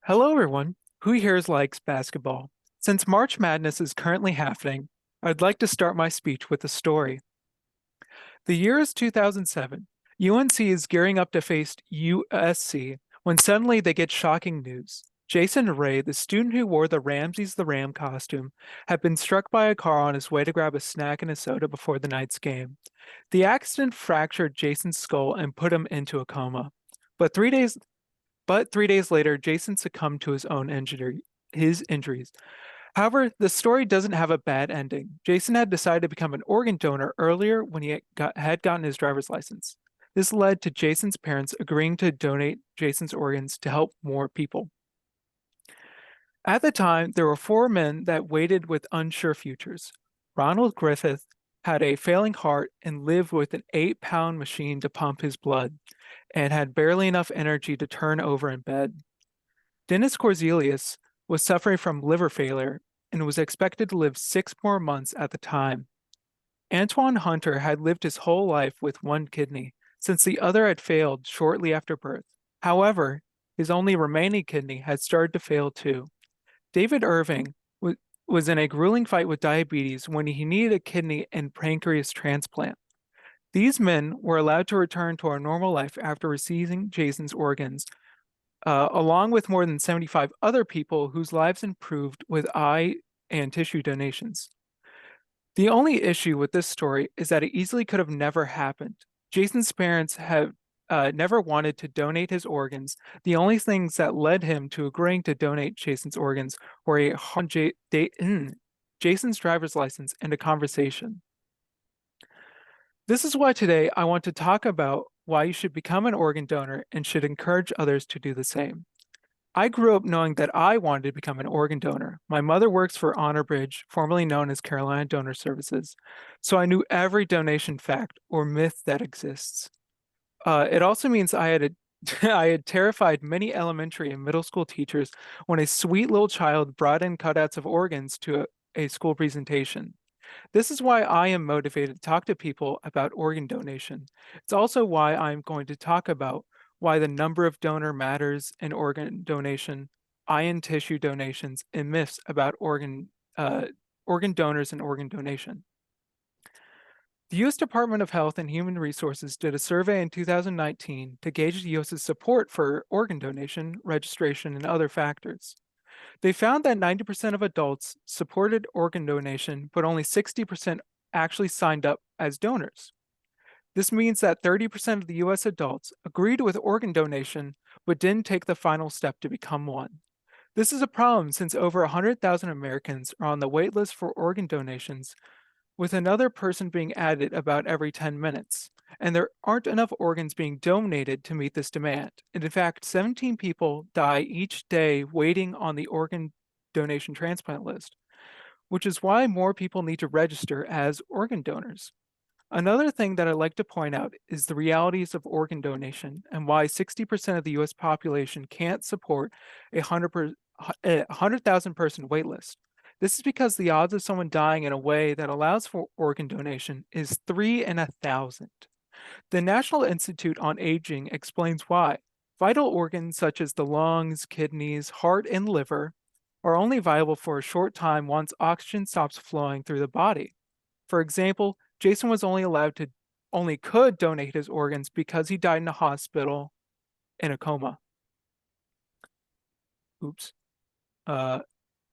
Hello, everyone. Who here likes basketball? Since March Madness is currently happening, I'd like to start my speech with a story. The year is 2007. UNC is gearing up to face USC when suddenly they get shocking news. Jason Ray, the student who wore the Ramses the Ram costume, had been struck by a car on his way to grab a snack and a soda before the night's game. The accident fractured Jason's skull and put him into a coma. But 3 days but 3 days later, Jason succumbed to his injuries. However, the story doesn't have a bad ending. Jason had decided to become an organ donor earlier when he had gotten his driver's license. This led to Jason's parents agreeing to donate Jason's organs to help more people. At the time, there were four men that waited with unsure futures. Ronald Griffith had a failing heart and lived with an 8-pound machine to pump his blood and had barely enough energy to turn over in bed. Dennis Corzelius was suffering from liver failure and was expected to live 6 more months at the time. Antoine Hunter had lived his whole life with one kidney, since the other had failed shortly after birth. However, his only remaining kidney had started to fail too. David Irving was in a grueling fight with diabetes when he needed a kidney and pancreas transplant. These men were allowed to return to our normal life after receiving Jason's organs, along with more than 75 other people whose lives improved with eye and tissue donations. The only issue with this story is that it easily could have never happened. Jason's parents have never wanted to donate his organs. The only things that led him to agreeing to donate Jason's organs were Jason's driver's license and a conversation. This is why today I want to talk about why you should become an organ donor and should encourage others to do the same. I grew up knowing that I wanted to become an organ donor. My mother works for Honor Bridge, formerly known as Carolina Donor Services, so I knew every donation fact or myth that exists. It also means I had terrified many elementary and middle school teachers when a sweet little child brought in cutouts of organs to a school presentation. This is why I am motivated to talk to people about organ donation. It's also why I'm going to talk about why the number of donor matters in organ donation, ion tissue donations, and myths about organ donors and organ donation. The U.S. Department of Health and Human Resources did a survey in 2019 to gauge the U.S.'s support for organ donation, registration, and other factors. They found that 90% of adults supported organ donation, but only 60% actually signed up as donors. This means that 30% of the US adults agreed with organ donation, but didn't take the final step to become one. This is a problem since over 100,000 Americans are on the wait list for organ donations, with another person being added about every 10 minutes. And there aren't enough organs being donated to meet this demand. And in fact, 17 people die each day waiting on the organ donation transplant list, which is why more people need to register as organ donors. Another thing that I'd like to point out is the realities of organ donation and why 60% of the US population can't support a 100,000 person waitlist. This is because the odds of someone dying in a way that allows for organ donation is 3 in 1,000. The National Institute on Aging explains why. Vital organs such as the lungs, kidneys, heart, and liver are only viable for a short time once oxygen stops flowing through the body. For example, Jason was only could donate his organs because he died in a hospital in a coma. Oops. Uh,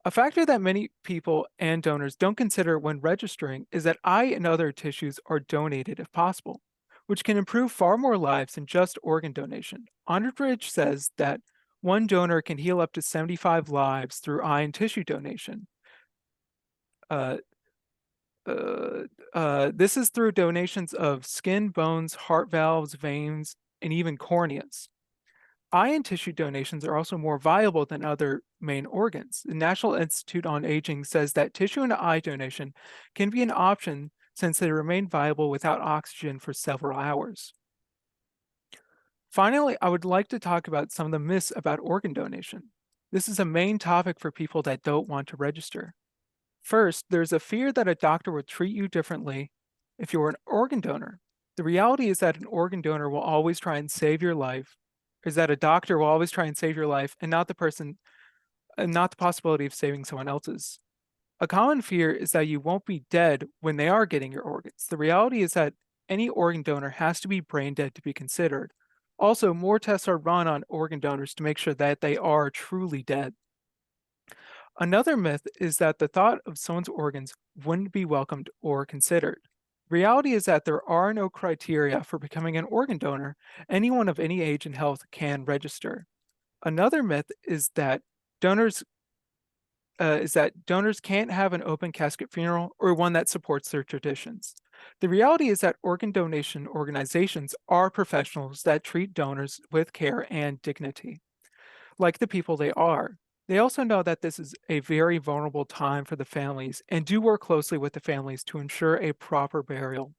a factor that many people and donors don't consider when registering is that eye and other tissues are donated if possible, which can improve far more lives than just organ donation. Honorbridge says that one donor can heal up to 75 lives through eye and tissue donation. Uh, this is through donations of skin, bones, heart valves, veins, and even corneas. Eye and tissue donations are also more viable than other main organs. The National Institute on Aging says that tissue and eye donation can be an option since they remain viable without oxygen for several hours. Finally, I would like to talk about some of the myths about organ donation. This is a main topic for people that don't want to register. First, there's a fear that a doctor will treat you differently if you're an organ donor. The reality is that an organ donor will always try and save your life is that a doctor will always try and save your life and not the possibility of saving someone else's. A common fear is that you won't be dead when they are getting your organs. The reality is that any organ donor has to be brain dead to be considered. Also, more tests are run on organ donors to make sure that they are truly dead. Another myth is that the thought of someone's organs wouldn't be welcomed or considered. Reality is that there are no criteria for becoming an organ donor. Anyone of any age and health can register. Another myth donors is that donors can't have an open casket funeral or one that supports their traditions. The reality is that organ donation organizations are professionals that treat donors with care and dignity, like the people they are. They also know that this is a very vulnerable time for the families and do work closely with the families to ensure a proper burial.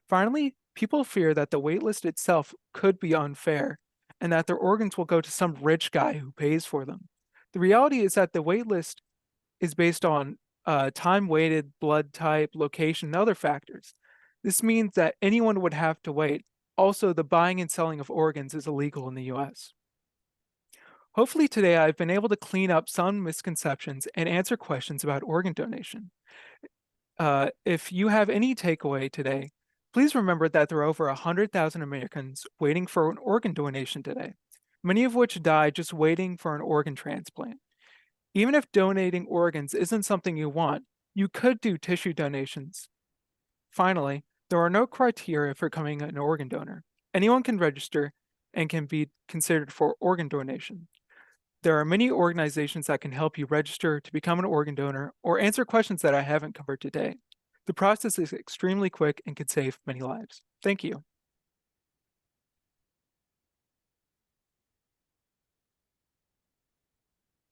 Finally, people fear that the waitlist itself could be unfair and that their organs will go to some rich guy who pays for them. The reality is that the waitlist is based on time weighted, blood type, location, and other factors. This means that anyone would have to wait. Also, the buying and selling of organs is illegal in the US. Hopefully, today I've been able to clean up some misconceptions and answer questions about organ donation. If you have any takeaway today, please remember that there are over 100,000 Americans waiting for an organ donation today, many of which die just waiting for an organ transplant. Even if donating organs isn't something you want, you could do tissue donations. Finally, there are no criteria for becoming an organ donor. Anyone can register and can be considered for organ donation. There are many organizations that can help you register to become an organ donor or answer questions that I haven't covered today. The process is extremely quick and can save many lives. Thank you.